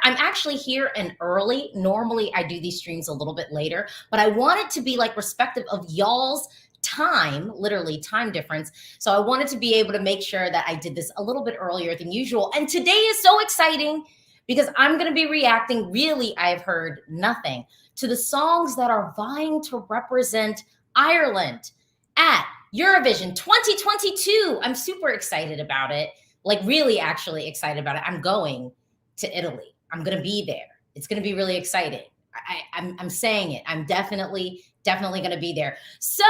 I'm actually here and early. Normally I do these streams a little bit later, but I want it to be like respective of y'all's time, literally time difference. So I wanted to be able to make sure that I did this a little bit earlier than usual. And today is so exciting because I'm going to be reacting. Really, I've heard nothing to the songs that are vying to represent Ireland at Eurovision 2022. I'm super excited about it. Like really actually excited about it. I'm going to Italy. I'm going to be there. It's going to be really exciting. I'm saying it. I'm definitely going to be there. So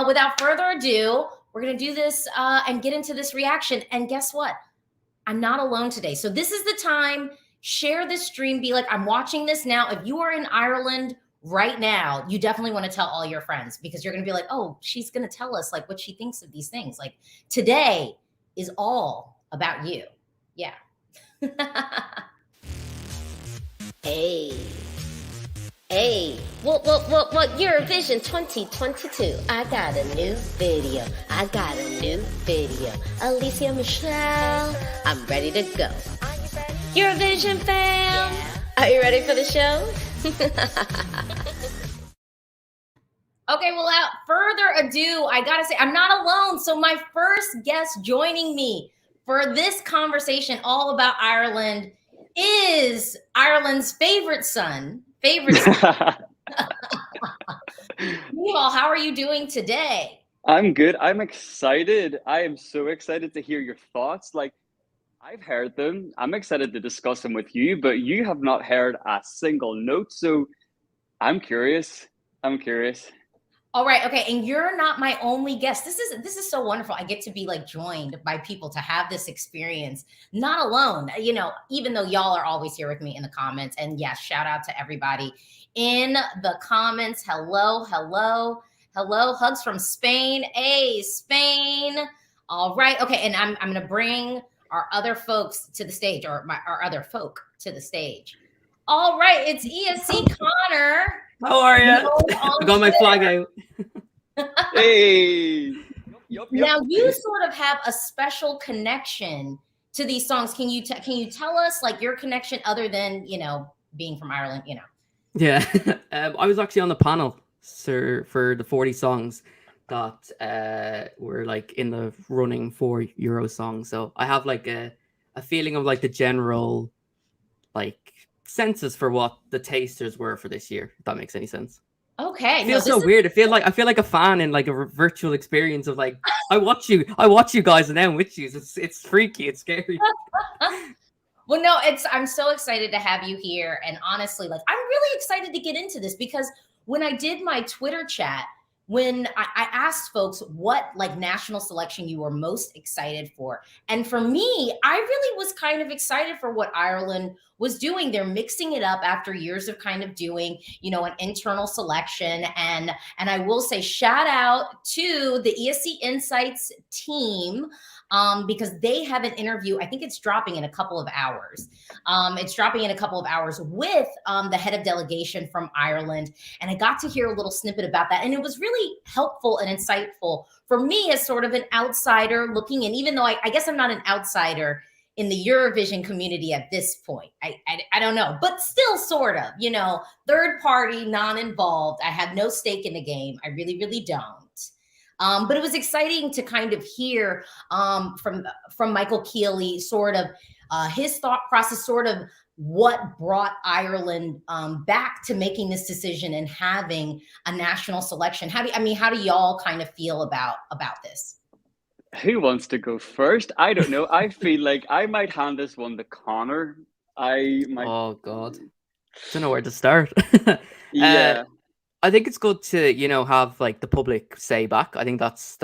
without further ado, we're going to do this and get into this reaction. And guess what? I'm not alone today. So this is the time. Share this stream. Be like, I'm watching this now. If you are in Ireland right now, you definitely want to tell all your friends because you're going to be like, oh, she's going to tell us like what she thinks of these things. Like today is all about you. Yeah. Hey. What, Eurovision 2022. I got a new video. Alesia Michelle, I'm ready to go. Eurovision fam, are you ready for the show? Okay, without further ado, I gotta say, I'm not alone. So my first guest joining me for this conversation all about Ireland is Ireland's favorite son. Meanwhile, how are you doing today? I'm good. I'm excited. I am so excited to hear your thoughts. Like, I've heard them. I'm excited to discuss them with you, but you have not heard a single note. So I'm curious. All right. Okay. And you're not my only guest. This is so wonderful. I get to be like joined by people to have this experience, not alone, you know, even though y'all are always here with me in the comments. And yes, shout out to everybody in the comments. Hello. Hugs from Spain. Hey, Spain. All right. Okay. And I'm going to bring our other folks to the stage or our other folk to the stage. All right. It's ESC Connor. How are you? I got my flag out. Hey. Yep. Now you sort of have a special connection to these songs. Can you tell us like your connection other than, you know, being from Ireland, you know? Yeah. I was actually on the panel for the 40 songs that were like in the running for Eurosong. So I have like a feeling of like the general like census for what the tasters were for this year, if that makes any sense. Okay. It feels so weird. I feel like a fan in like a virtual experience of like I watch you guys and then with you. It's freaky, it's scary. Well, no, I'm so excited to have you here. And honestly, like I'm really excited to get into this because when I did my Twitter chat, when I asked folks what like national selection you were most excited for. And for me, I really was kind of excited for what Ireland was doing. They're mixing it up after years of kind of doing, you know, an internal selection. And I will say shout out to the ESC Insights team because they have an interview. I think it's dropping in a couple of hours. With the head of delegation from Ireland. And I got to hear a little snippet about that. And it was really helpful and insightful for me as sort of an outsider looking in, even though I guess I'm not an outsider in the Eurovision community at this point. I don't know, but still sort of, you know, third party, non-involved. I have no stake in the game. I really, really don't. But it was exciting to kind of hear from Michael Keeley, sort of his thought process, sort of what brought Ireland back to making this decision and having a national selection. How do y'all kind of feel about this? Who wants to go first? I don't know. I feel like I might hand this one to Connor. Oh God, don't know where to start. Yeah. I think it's good to, you know, have like the public say back. I think that's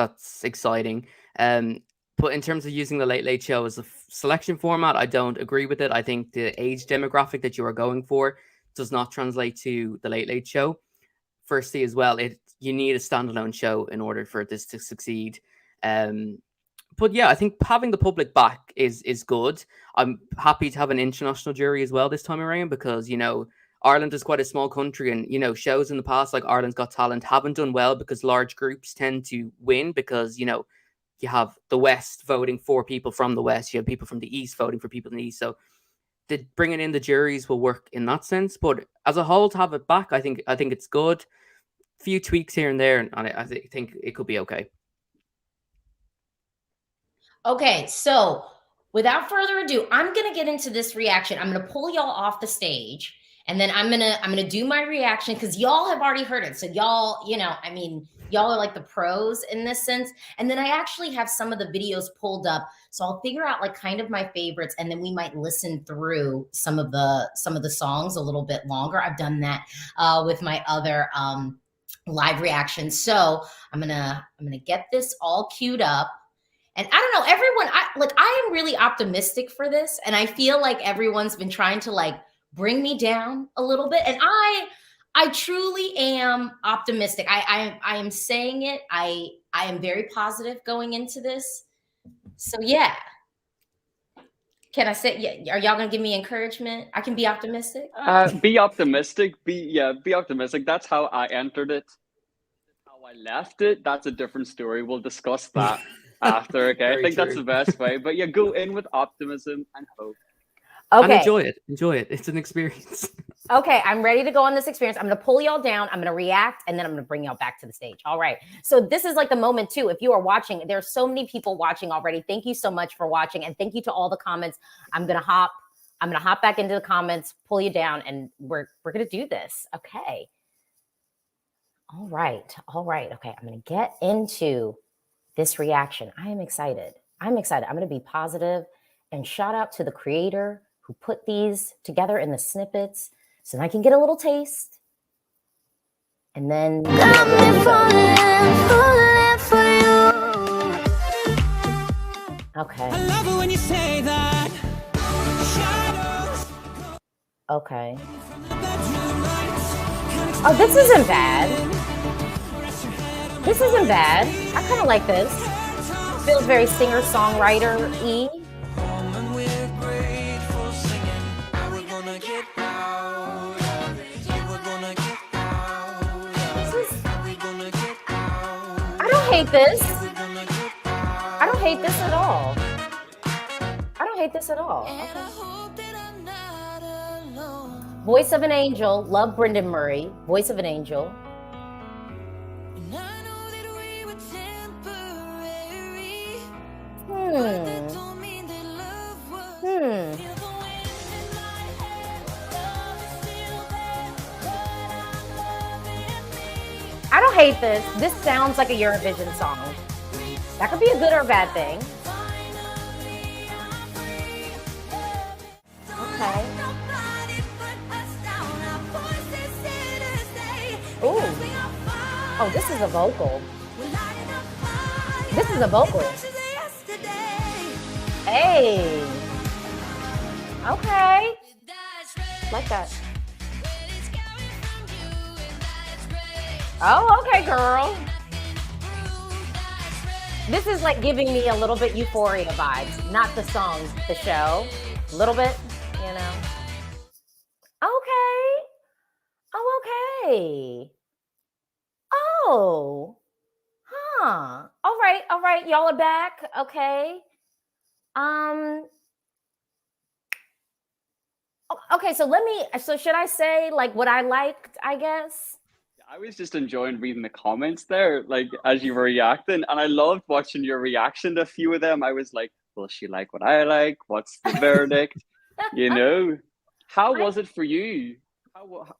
exciting. But in terms of using the Late Late Show as a selection format, I don't agree with it. I think the age demographic that you are going for does not translate to the Late Late Show. Firstly, as well, you need a standalone show in order for this to succeed. But yeah, I think having the public back is good. I'm happy to have an international jury as well this time around because, you know, Ireland is quite a small country and, you know, shows in the past like Ireland's Got Talent haven't done well because large groups tend to win because, you know, you have the West voting for people from the West, you have people from the East voting for people in the East. So bringing in the juries will work in that sense. But as a whole, to have it back, I think it's good. Few tweaks here and there, and I think it could be okay. Okay, so without further ado, I'm gonna get into this reaction. I'm gonna pull y'all off the stage, and then I'm gonna do my reaction because y'all have already heard it. So y'all, I mean, y'all are like the pros in this sense. And then I actually have some of the videos pulled up, so I'll figure out like kind of my favorites, and then we might listen through some of the songs a little bit longer. I've done that with my other live reactions. So I'm gonna get this all queued up. And I don't know, everyone, I am really optimistic for this. And I feel like everyone's been trying to like bring me down a little bit. And I truly am optimistic. I am saying it. I am very positive going into this. So yeah. Can I say, yeah, are y'all gonna give me encouragement? I can be optimistic. Be optimistic. Be optimistic. That's how I entered it. How I left it, that's a different story. We'll discuss that after. Okay, I think that's the best way. But yeah, go in with optimism and hope. Okay. And enjoy it. It's an experience. Okay, I'm ready to go on this experience. I'm going to pull y'all down. I'm going to react, and then I'm going to bring y'all back to the stage. All right. So this is like the moment too. If you are watching, there's so many people watching already. Thank you so much for watching, and thank you to all the comments. I'm going to hop back into the comments, pull you down, and we're going to do this. Okay. All right. Okay, I'm going to get into this reaction. I am excited. I'm going to be positive, and shout out to the creator who put these together in the snippets so that I can get a little taste. And then okay. I love it when you say that. Okay. Oh, this isn't bad. I kind of like this. Feels very singer-songwriter-y. I don't hate this. I don't hate this at all. Okay. Voice of an Angel. Love Brendan Murray. Voice of an Angel. I don't hate this. This sounds like a Eurovision song. That could be a good or bad thing. Okay. Ooh. Oh, this is a vocal. Hey. Okay. Like that. Oh, okay, girl. This is like giving me a little bit Euphoria vibes. Not the song, the show. A little bit, you know. Okay. Oh, okay. Oh. Huh. All right. Y'all are back. Okay. Okay, so should I say like what I liked, I guess? I was just enjoying reading the comments there, like as you were reacting, and I loved watching your reaction to a few of them. I was like, will she like what I like? What's the verdict? You know, how was it for you?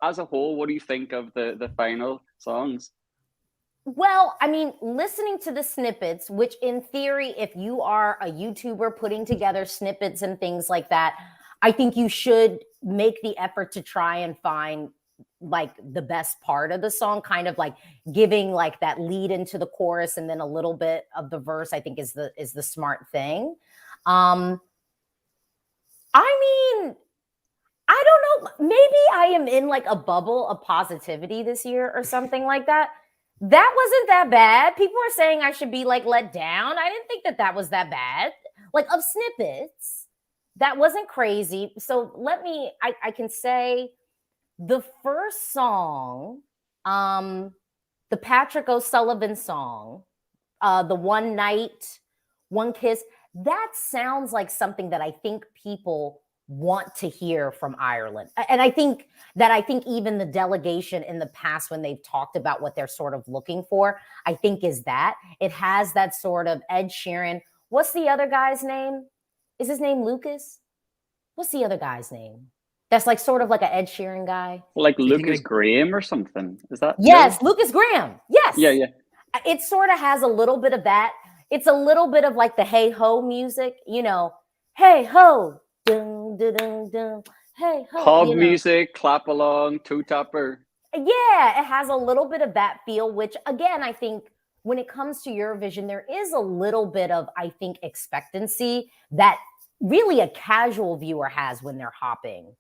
As a whole, what do you think of the final songs? Well, I mean, listening to the snippets, which in theory, if you are a YouTuber putting together snippets and things like that, I think you should make the effort to try and find like the best part of the song, kind of like giving like that lead into the chorus and then a little bit of the verse, I think is the smart thing. I mean, I don't know, maybe I am in like a bubble of positivity this year or something like that. That wasn't that bad. People are saying I should be like let down. I didn't think that was that bad. Like of snippets, that wasn't crazy. So I can say the first song, the Patrick O'Sullivan song, the One Night, One Kiss, that sounds like something that I think people want to hear from Ireland. And I think even the delegation in the past, when they've talked about what they're sort of looking for, I think is that it has that sort of Ed Sheeran. What's the other guy's name? Is his name Lucas? What's the other guy's name? That's like sort of like an Ed Sheeran guy. Like Lucas Graham or something. Is that? Yes, no? Lucas Graham. Yes. Yeah, yeah. It sort of has a little bit of that. It's a little bit of like the hey ho music, you know, hey ho, dun, dun, dun, dun, hey ho. Pub music, clap along, toe tapper. Yeah, it has a little bit of that feel, which again, I think when it comes to Eurovision, there is a little bit of, I think, expectancy that really a casual viewer has when they're hopping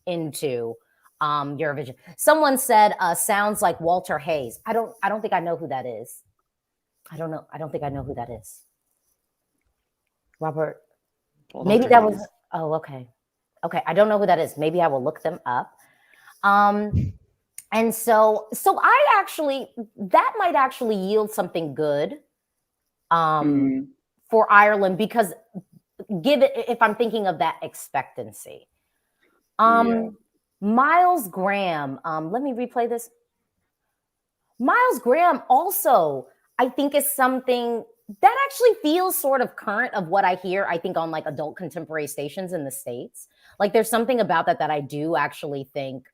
into Eurovision. Someone said sounds like Walter Hayes. I don't think I know who that is. I don't know. I don't think I know who that is. Robert. Walter maybe that Hayes. Was oh, okay. Okay. I don't know who that is. Maybe I will look them up. And so I actually, that might actually yield something good for Ireland, because if I'm thinking of that expectancy. Miles Graham, let me replay this. Miles Graham also, I think, is something that actually feels sort of current of what I hear, I think, on like adult contemporary stations in the States. Like there's something about that I do actually think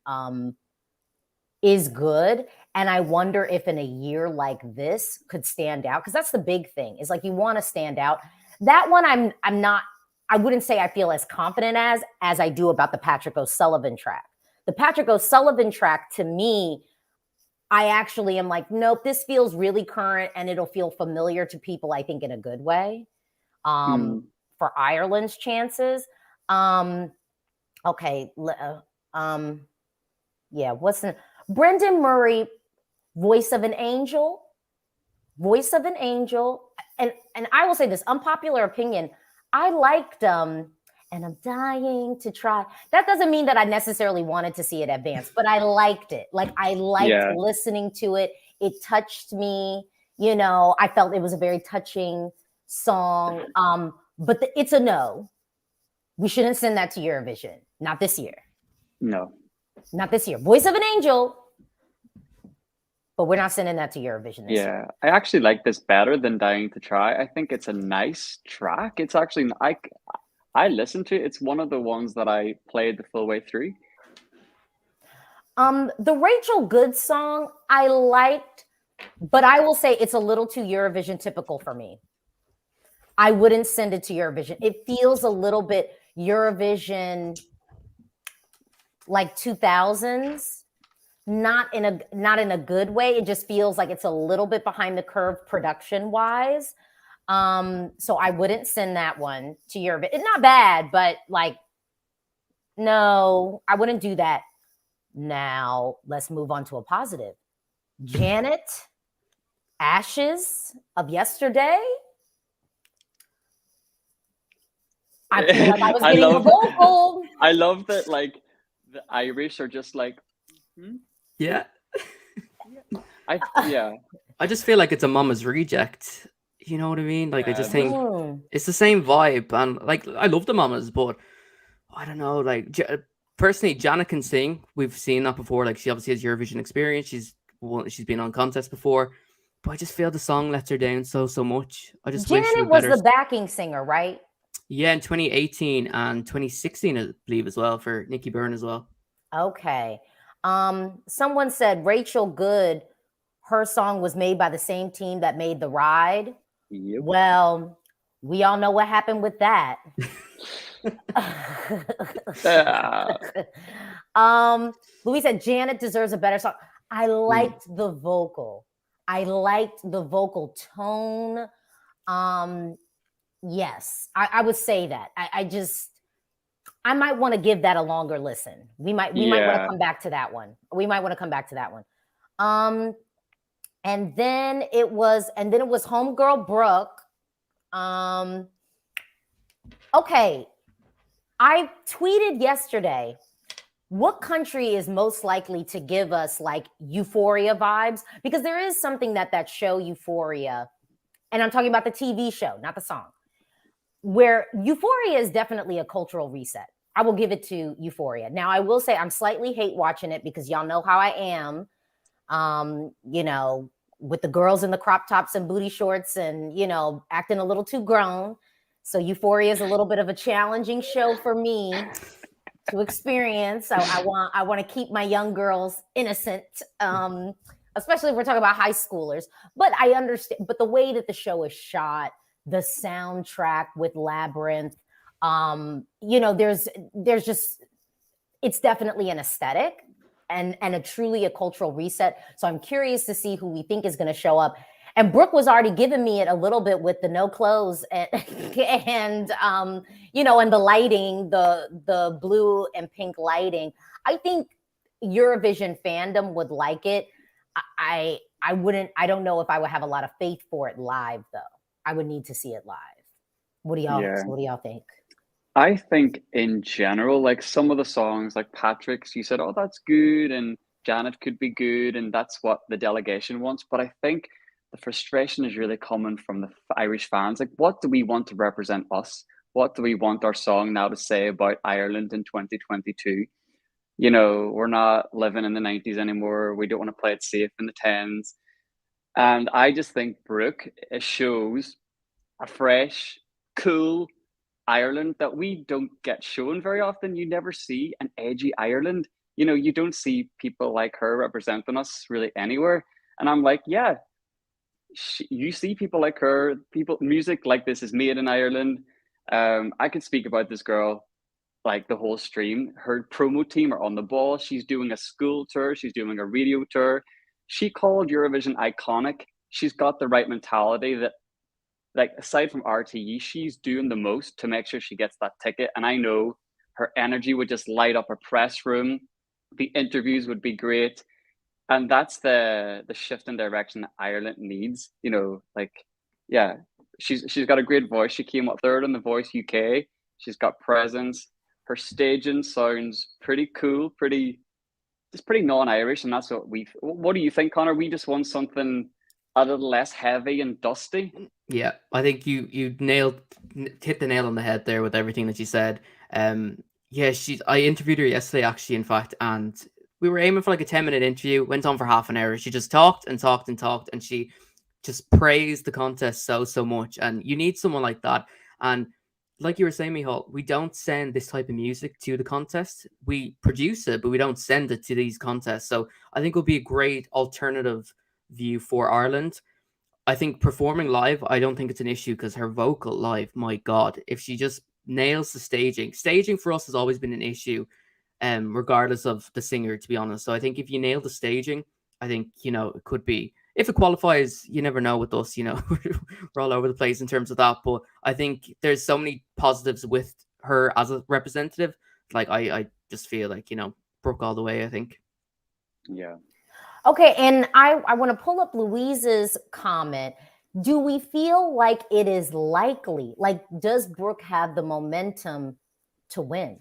is good. And I wonder if in a year like this could stand out, because that's the big thing, is like you want to stand out. That one I'm not, I wouldn't say I feel as confident as I do about the Patrick O'Sullivan track. The Patrick O'Sullivan track, to me, I actually am like, nope, this feels really current and it'll feel familiar to people, I think, in a good way for Ireland's chances. Okay. Yeah. Brendan Murray, Voice of an Angel. Voice of an Angel. And I will say this, unpopular opinion, I liked and I'm dying to try. That doesn't mean that I necessarily wanted to see it advance, but I liked it. Like I liked listening to it. It touched me. You know, I felt it was a very touching song. But it's a no. We shouldn't send that to Eurovision. Not this year. No. Not this year. Voice of an Angel. But we're not sending that to Eurovision this year. I actually like this better than Dying to Try. I think it's a nice track. It's actually, I listened to it. It's one of the ones that I played the full way through. The Rachel Goode song I liked, but I will say it's a little too Eurovision typical for me. I wouldn't send it to Eurovision. It feels a little bit Eurovision like 2000s. Not in a good way. It just feels like it's a little bit behind the curve production wise. So I wouldn't send that one to Eurovision. It's not bad, but like, no, I wouldn't do that. Now let's move on to a positive. Janet, Ashes of Yesterday. I feel like I was getting a vocal. I love that, like the Irish are just like, Yeah. I just feel like it's a Mama's Reject. You know what I mean? Like I just think it's the same vibe, and like I love the Mamas, but I don't know. Like personally, Janet can sing. We've seen that before. Like she obviously has Eurovision experience. She's been on contests before, but I just feel the song lets her down so much. I just wish Janet was the backing singer, right? Yeah, in 2018 and 2016, I believe, as well, for Nicky Byrne as well. Okay. Someone said Rachel Goode, her song was made by the same team that made The Ride. Yep. Well, we all know what happened with that. Louis said Janet deserves a better song. I liked the vocal. I liked the vocal tone. Yes, I would say that. I might want to give that a longer listen. We might want to come back to that one. And then it was Homegirl Brooke. Okay. I tweeted yesterday, what country is most likely to give us like Euphoria vibes? Because there is something that show Euphoria, and I'm talking about the TV show, not the song, where Euphoria is definitely a cultural reset I will give it to Euphoria. Now, I will say I'm slightly hate watching it because y'all know how I am. You know, with the girls in the crop tops and booty shorts and, you know, acting a little too grown. So Euphoria is a little bit of a challenging show for me to experience. So I want to keep my young girls innocent, especially if we're talking about high schoolers. But I understand. But the way that the show is shot, the soundtrack with Labyrinth, you know, there's just, it's definitely an aesthetic and a truly a cultural reset. So I'm curious to see who we think is going to show up. And Brooke was already giving me it a little bit with the no clothes and you know, and the lighting, the blue and pink lighting. I think Eurovision fandom would like it. I don't know if I would have a lot of faith for it live though. I would need to see it live. What do y'all think? I think in general, like some of the songs, like Patrick's, you said, oh, that's good, and Janet could be good, and that's what the delegation wants. But I think the frustration is really coming from the Irish fans. Like, what do we want to represent us? What do we want our song now to say about Ireland in 2022? You know, we're not living in the 90s anymore. We don't want to play it safe in the 10s. And I just think Brooke shows a fresh, cool Ireland that we don't get shown very often. You never see an edgy Ireland. You know, you don't see people like her representing us really anywhere. And I'm like, yeah, you see people like her, music like this is made in Ireland. I could speak about this girl like the whole stream. Her promo team are on the ball. She's doing a school tour. She's doing a radio tour. She called Eurovision iconic. She's got the right mentality that, like, aside from RTE, she's doing the most to make sure she gets that ticket. And I know her energy would just light up a press room. The interviews would be great. And that's the shift in direction that Ireland needs. You know, like, yeah, she's got a great voice. She came up third in The Voice UK. She's got presence. Her staging sounds pretty cool, pretty non-Irish, and that's what do you think, Connor? We just want something a little less heavy and dusty. Yeah, I think you hit the nail on the head there with everything that you said. Yeah, I interviewed her yesterday, actually, in fact, and we were aiming for like a 10-minute interview. Went on for half an hour. She just talked and talked and talked, and she just praised the contest so much. And you need someone like that. And like you were saying, Michal, we don't send this type of music to the contest. We produce it, but we don't send it to these contests. So I think it would be a great alternative view for Ireland. I think performing live, I don't think it's an issue because her vocal live, my God, if she just nails the staging for us has always been an issue, regardless of the singer, to be honest. So I think if you nail the staging, I think, you know, it could be, if it qualifies, you never know with us, you know, we're all over the place in terms of that. But I think there's so many positives with her as a representative. Like, I just feel like, you know, Brooke all the way, I think. Yeah. Okay, and I want to pull up Louise's comment. Do we feel like it is likely? Like, does Brooke have the momentum to win?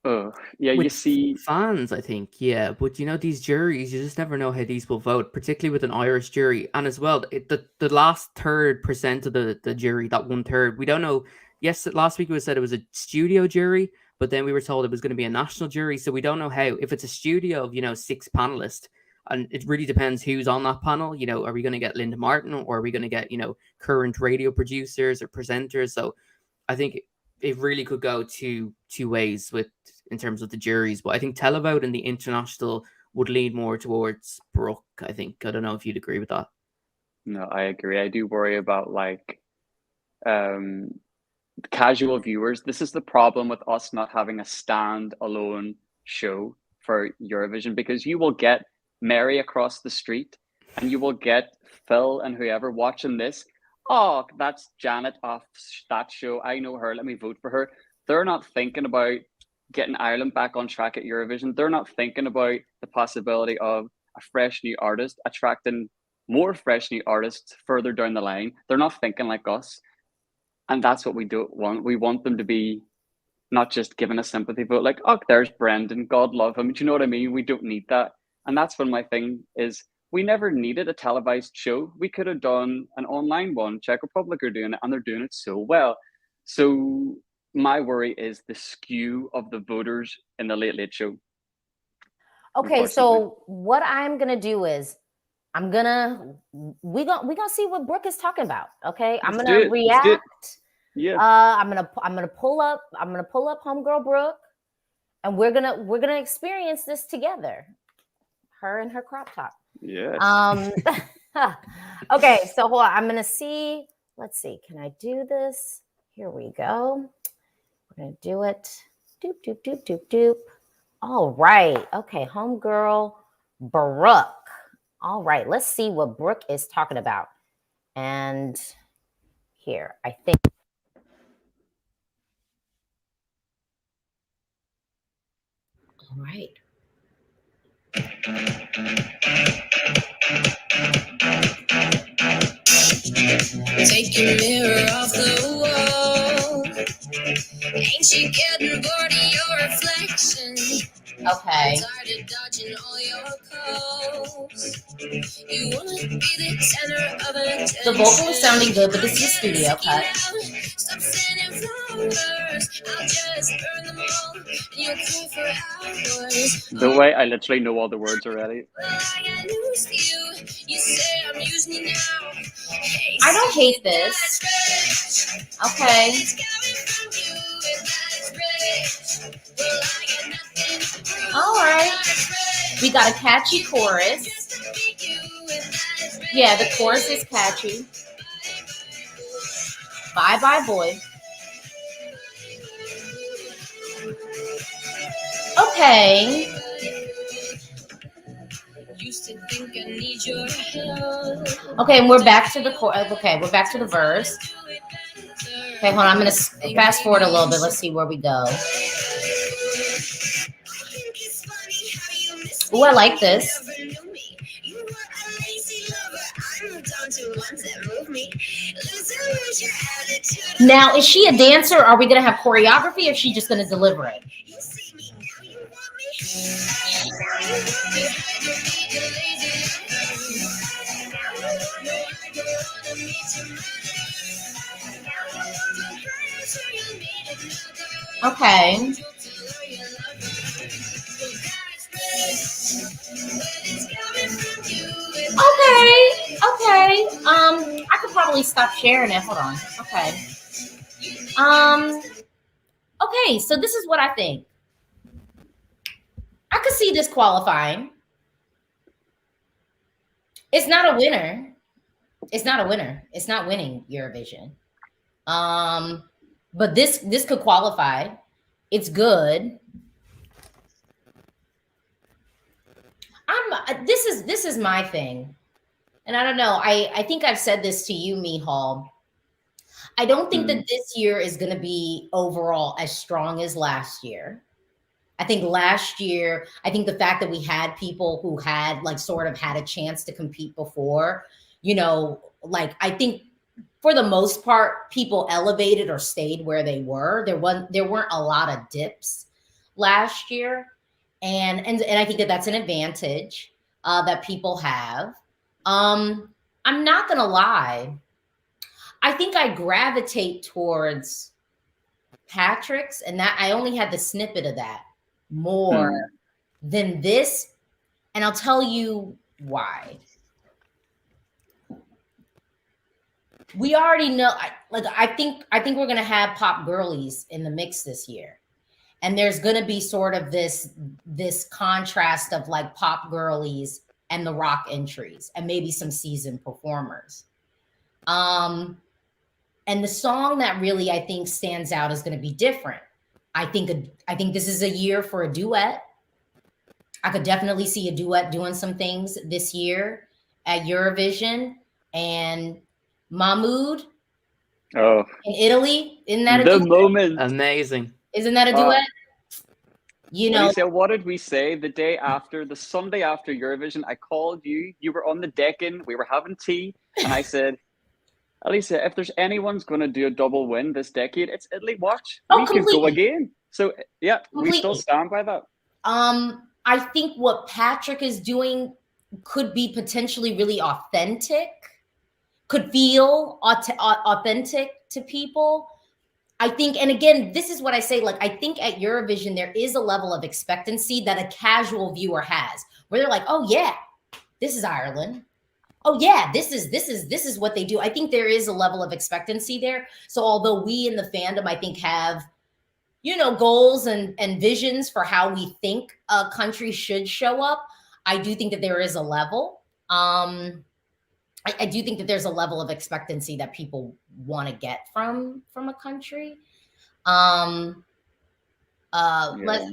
Oh, yeah, With you see fans, I think, yeah. But you know, these juries, you just never know how these will vote, particularly with an Irish jury. And as well, the last 3% of the jury, that 1/3, we don't know. Yes, last week we said it was a studio jury, but then we were told it was going to be a national jury. So we don't know how, if it's a studio of, you know, 6 panelists, and it really depends who's on that panel. You know, are we going to get Linda Martin, or are we going to get, you know, current radio producers or presenters? So I think it really could go two ways with, in terms of the juries. But I think televote and the international would lean more towards Brooke, I think. I don't know if you'd agree with that. No, I agree. I do worry about like casual viewers. This is the problem with us not having a stand-alone show for Eurovision, because you will get Mary across the street and you will get Phil and whoever watching this. Oh, that's Janet off that show. I know her. Let me vote for her. They're not thinking about getting Ireland back on track at Eurovision. They're not thinking about the possibility of a fresh new artist attracting more fresh new artists further down the line. They're not thinking like us. And that's what we don't want. We want them to be not just giving a sympathy vote, like, oh, there's Brendan, God love him. Do you know what I mean? We don't need that. And that's when my thing is, we never needed a televised show. We could have done an online one. Czech Republic are doing it, and they're doing it so well. So my worry is the skew of the voters in the Late Late Show. Okay, so what I'm gonna do is we're gonna see what Brooke is talking about. Okay, I'm gonna react. Yeah. I'm gonna pull up homegirl Brooke, and we're gonna experience this together. Her and her crop top. Yes. Okay, so hold on. I'm gonna see. Let's see. Can I do this? Here we go. We're gonna do it. Doop doop doop doop doop. All right. Okay, homegirl Brooke. All right. Let's see what Brooke is talking about. And here, I think. All right. Take your mirror off the wall. Ain't you getting bored of your reflection? Okay. Tired of dodging all your calls. You wanna be the center of attention. The vocal is sounding good, but this is a studio cut. Stop sending flowers. I'll just burn them all. And you'll cry for hours. The way I literally know all the words already. You say I'm using you now. I don't hate this. Okay. All right. We got a catchy chorus. Yeah, the chorus is catchy. Bye bye boy. Okay. Okay, and we're back to the okay, we're back to the verse. Okay, hold on. I'm gonna fast forward a little bit. Let's see where we go. Oh, I like this. Now, is she a dancer? Are we gonna have choreography, or is she just gonna deliver it? Okay. Okay. I could probably stop sharing it. Hold on. Okay. Okay, so this is what I think. I could see this qualifying. It's not a winner. It's not a winner. It's not winning Eurovision. But this could qualify. It's good. This is my thing. And I don't know. I think I've said this to you, Mihal. I don't think that this year is going to be overall as strong as last year. I think last year, I think the fact that we had people who had like sort of had a chance to compete before, you know, like I think for the most part, people elevated or stayed where they were. There weren't a lot of dips last year. And I think that that's an advantage that people have. I'm not going to lie. I think I gravitate towards Patrick's, and that I only had the snippet of that more than this. And I'll tell you why. We already know, I think we're going to have pop girlies in the mix this year. And there's going to be sort of this contrast of like pop girlies and the rock entries and maybe some seasoned performers. And the song that really I think stands out is going to be different. I think this is a year for a duet. I could definitely see a duet doing some things this year at Eurovision. And Mahmood in Italy, isn't that a duet? Moment. Amazing. Isn't that a duet? You know, Alesia, what did we say the Sunday after Eurovision? I called you. You were on the deck-in. We were having tea, and I said, Alesia, if there's anyone's going to do a double win this decade, it's Italy. Watch. We could go again. So, yeah, we still stand by that. I think what Patrick is doing could be potentially really authentic, could feel authentic to people. I think, and again, this is what I say, like, I think at Eurovision, there is a level of expectancy that a casual viewer has, where they're like, oh yeah, this is Ireland. Oh yeah, this is what they do. I think there is a level of expectancy there. So although we in the fandom, I think, have, goals and visions for how we think a country should show up, I do think that there is a level. I do think that there's a level of expectancy that people want to get from a country.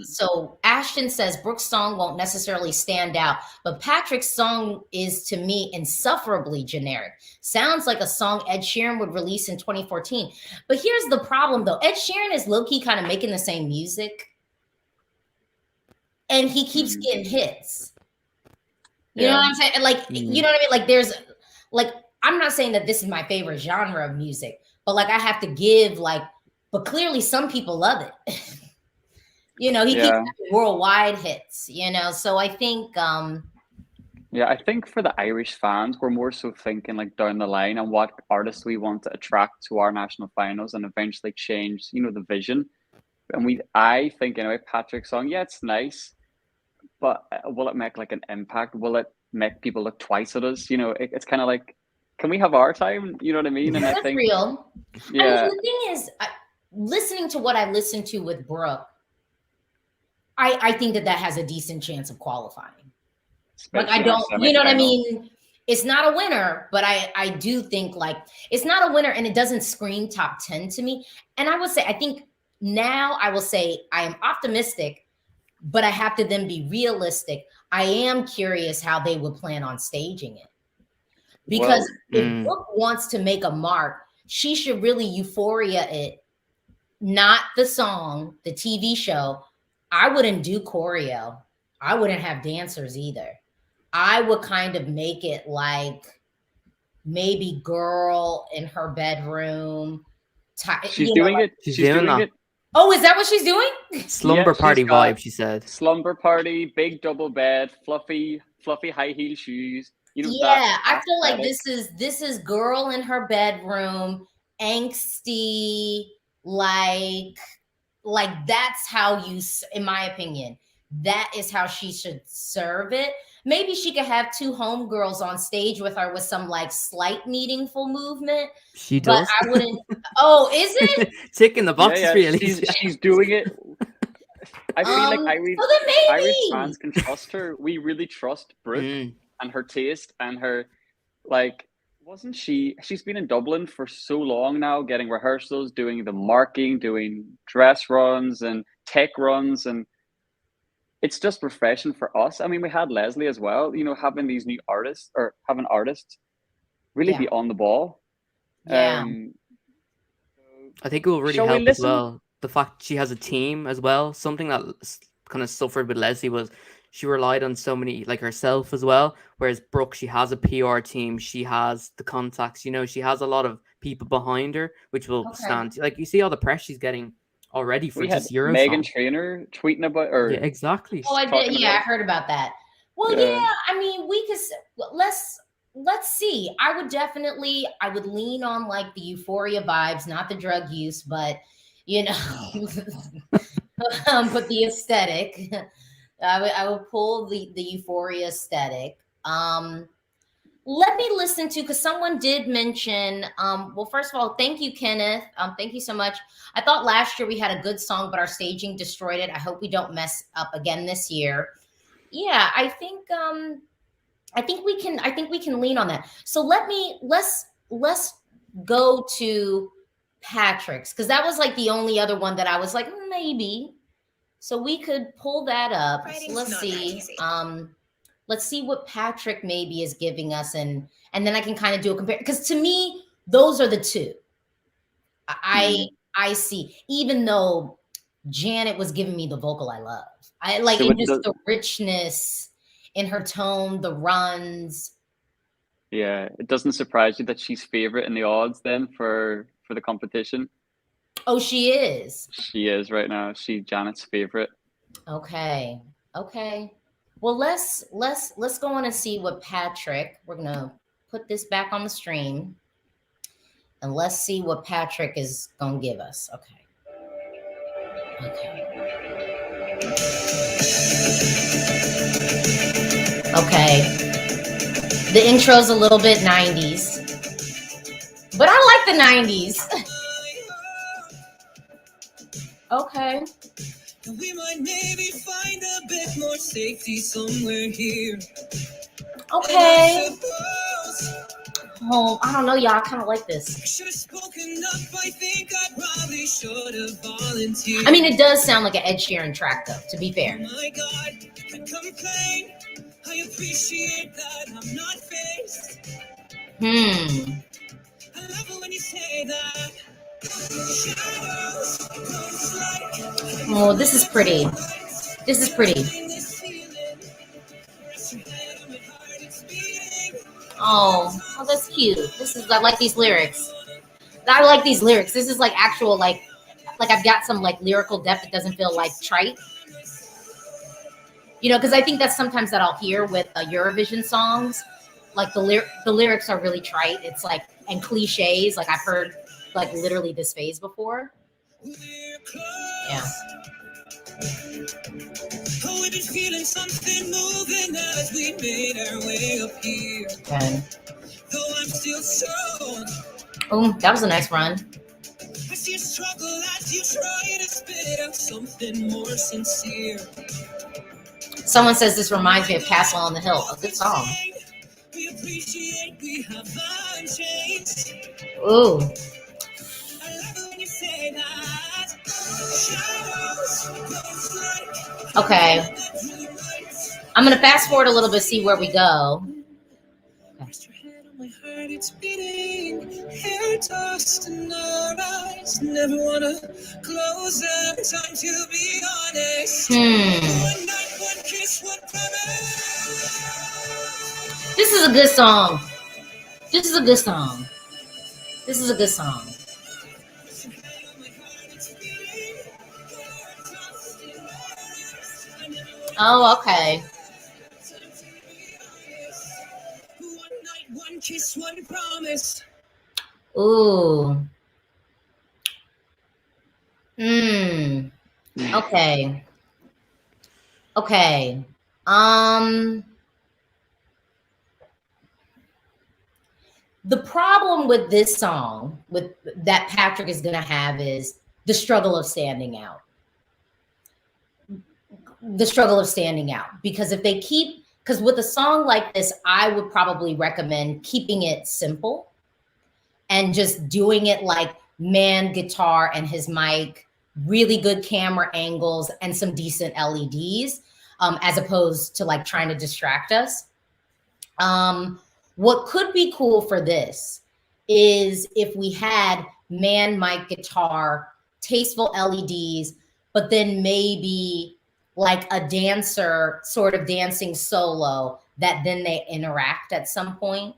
So Ashton says Brooke's song won't necessarily stand out, but Patrick's song is, to me, insufferably generic. Sounds like a song Ed Sheeran would release in 2014. But here's the problem, though. Ed Sheeran is low-key kind of making the same music, and he keeps getting hits. You know what I'm saying? Like, you know what I mean? Like, there's, like, I'm not saying that this is my favorite genre of music, but like, I have to give, like, but clearly some people love it. He keeps having worldwide hits, so I think I think for the Irish fans, we're more so thinking like down the line and what artists we want to attract to our national finals and eventually change, the vision. And I think anyway, Patrick's song, yeah, it's nice, but will it make like an impact? Will it make people look twice at us? It's kind of like, can we have our time? You know what I mean? And that's I think real. Yeah. I mean, the thing is, listening to what I listened to with Brooke, I think that has a decent chance of qualifying. Like, I don't, you know what I mean? It's not a winner, but I do think, like, it's not a winner and it doesn't scream top 10 to me. And I would say, I think now I will say I am optimistic, but I have to then be realistic. I am curious how they would plan on staging it. Because if Brooke wants to make a mark, she should really Euphoria it, not the song, the TV show. I wouldn't do choreo. I wouldn't have dancers either. I would kind of make it like maybe girl in her bedroom. She's doing it. She's doing it. Oh, is that what she's doing? Slumber party vibe, she said. Slumber party, big double bed, fluffy high heel shoes. I feel like this is girl in her bedroom, angsty, like that's how you, in my opinion, that is how she should serve it. Maybe she could have two homegirls on stage with her with some like slight meaningful movement. She does. But I wouldn't. Oh, is it? Ticking the boxes, really. She's doing it. I feel like Irish fans can trust her. We really trust Brooke and her taste and her, like, wasn't she's been in Dublin for so long now, getting rehearsals, doing the marking, doing dress runs and tech runs, and it's just refreshing for us. I mean, we had Leslie as well, having these new artists or having artists really be on the ball. Yeah. I think it will really help as well. The fact she has a team as well. Something that kind of suffered with Leslie was she relied on so many, like herself as well. Whereas Brooke, she has a PR team. She has the contacts, she has a lot of people behind her, which will stand. Like, you see all the press she's getting already for this Eurosong. Meghan Trainor tweeting about her. Yeah, exactly. Oh, I did. Yeah, I heard about that. Well, yeah, I mean, we could, let's see. I would lean on like the Euphoria vibes, not the drug use, but but the aesthetic. I would pull the Euphoria aesthetic. Let me listen to, because someone did mention, well, first of all, thank you, Kenneth. Thank you so much. I thought last year we had a good song, but our staging destroyed it. I hope we don't mess up again this year. Yeah, I think we can lean on that. So let's go to Patrick's, because that was like the only other one that I was like, maybe. So we could pull that up. So let's see. Let's see what Patrick maybe is giving us, and then I can kind of do a compare. Because to me, those are the two. I see. Even though Janet was giving me the vocal I love, I like so the richness in her tone, the runs. Yeah, it doesn't surprise you that she's favorite in the odds then for the competition. Oh, she is. She is right now. Janet's favorite. Okay. Well, let's go on and see what Patrick. We're gonna put this back on the stream. And let's see what Patrick is gonna give us. Okay. Okay. The intro's a little bit 90s, but I like the 90s. Okay. We might maybe find a bit more safety somewhere here. Okay. Oh, I don't know, y'all. I kind of like this. Should have spoken up. I think I probably should have volunteered. I mean, it does sound like an Ed Sheeran track, though, to be fair. Oh my God, I complain. I appreciate that I'm not faced. I love it when you say that. Shadows, ghost light. Oh, this is pretty. This is pretty. Oh, that's cute. I like these lyrics. I like these lyrics. This is like actual, like I've got some like lyrical depth. It doesn't feel like trite. You know, because I think that's sometimes that I'll hear with Eurovision songs. Like the lyrics are really trite. It's like, and cliches. Like I've heard like literally this phase before. Yeah. Oh, we've been feeling something moving as we made our way up here. Okay. Though I'm still so. Oh, that was a nice run. I see a struggle as you try to spit out something more sincere. Someone says this reminds me of Castle on the Hill. A good song. We appreciate we have changed. Ooh. I love it when you say that. Shadows, ghost light. Okay. I'm gonna fast forward a little bit, see where we go. Rest your head on my heart, it's beating. Hair tossed in our eyes. Never wanna close them. Time to be honest. One night, one kiss, one promise. This is a good song. This is a good song. This is a good song. Oh, okay. One night, one kiss, one promise. Ooh. Okay. Okay. The problem with this song, with that Patrick is gonna have, is the struggle of standing out. The struggle of standing out. Because if they keep, because with a song like this, I would probably recommend keeping it simple and just doing it like man, guitar, and his mic, really good camera angles, and some decent LEDs, as opposed to like trying to distract us. What could be cool for this is if we had man, mic, guitar, tasteful LEDs, but then maybe like a dancer sort of dancing solo that then they interact at some point.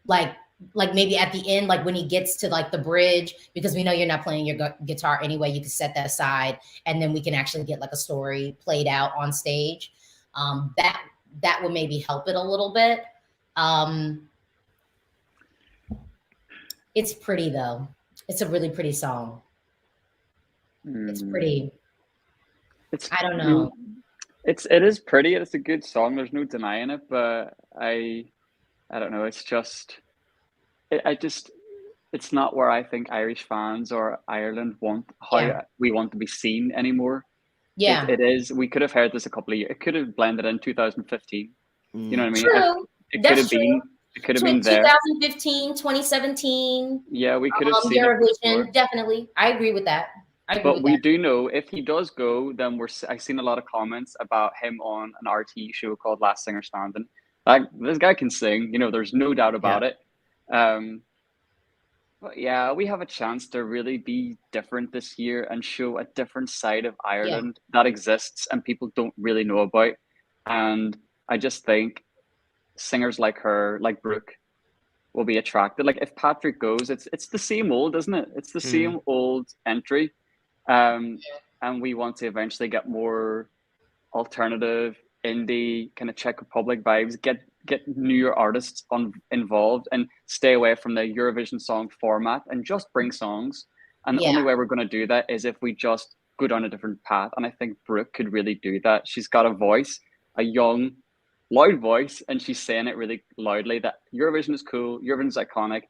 Like maybe at the end, like when he gets to like the bridge, because we know you're not playing your guitar anyway, you can set that aside and then we can actually get like a story played out on stage. That would maybe help it a little bit. It's pretty though. It's a really pretty song. It's pretty. I don't know. It is pretty. It's a good song. There's no denying it. But I don't know. It's just, it's not where I think Irish fans or Ireland want we want to be seen anymore. Yeah, it is. We could have heard this a couple of years. It could have blended in 2015. You know what I mean? True. It could have been. It could have been there. 2015, 2017. Yeah, we could have seen Eurovision. Definitely, I agree with that. But we do know if he does go, then I've seen a lot of comments about him on an RTE show called Last Singer Standing. Like, this guy can sing, you know, there's no doubt about it. But yeah, we have a chance to really be different this year and show a different side of Ireland that exists and people don't really know about. And I just think singers like her, like Brooke, will be attracted. Like if Patrick goes, it's the same old, isn't it? It's the same old entry. And we want to eventually get more alternative indie kind of Czech Republic vibes. Get newer artists involved, and stay away from the Eurovision song format, and just bring songs. And the only way we're going to do that is if we just go down a different path. And I think Brooke could really do that. She's got a voice, a young, loud voice, and she's saying it really loudly that Eurovision is cool, Eurovision is iconic.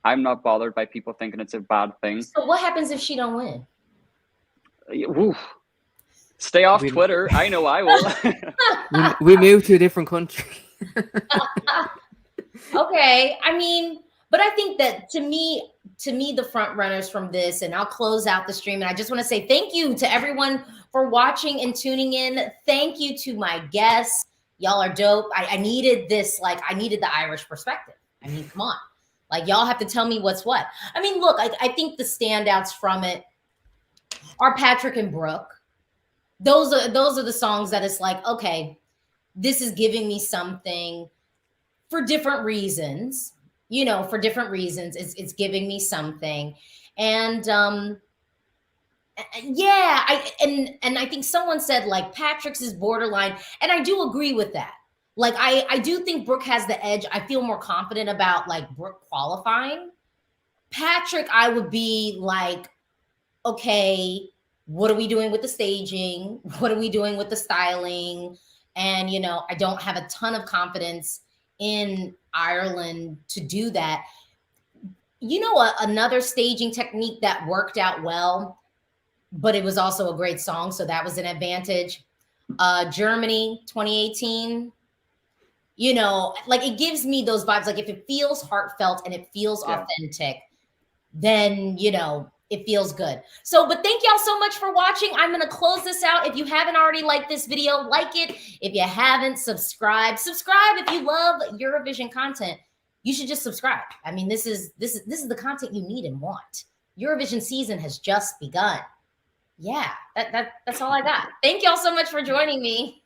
I'm not bothered by people thinking it's a bad thing. So what happens if she don't win? Woo. Stay off Twitter. I know I will. we move to a different country. Okay. I mean, but I think that to me, the front runners from this, and I'll close out the stream. And I just want to say thank you to everyone for watching and tuning in. Thank you to my guests. Y'all are dope. I needed this. Like, I needed the Irish perspective. I mean, come on. Like, y'all have to tell me what's what. I mean, look, I think the standouts from it are Patrick and Brooke. Those are the songs that it's like, okay, this is giving me something for different reasons. You know, for different reasons, it's giving me something. And yeah, I think someone said like Patrick's is borderline, and I do agree with that. Like, I do think Brooke has the edge. I feel more confident about like Brooke qualifying. Patrick, I would be like, okay, what are we doing with the staging? What are we doing with the styling? And, you know, I don't have a ton of confidence in Ireland to do that. You know, another staging technique that worked out well, but it was also a great song, so that was an advantage. Germany 2018, you know, like it gives me those vibes. Like if it feels heartfelt and it feels authentic, then, you know, it feels good. So, but thank y'all so much for watching. I'm going to close this out. If you haven't already liked this video, like it. If you haven't, subscribe. Subscribe if you love Eurovision content. You should just subscribe. I mean, this is the content you need and want. Eurovision season has just begun. Yeah, that's all I got. Thank y'all so much for joining me.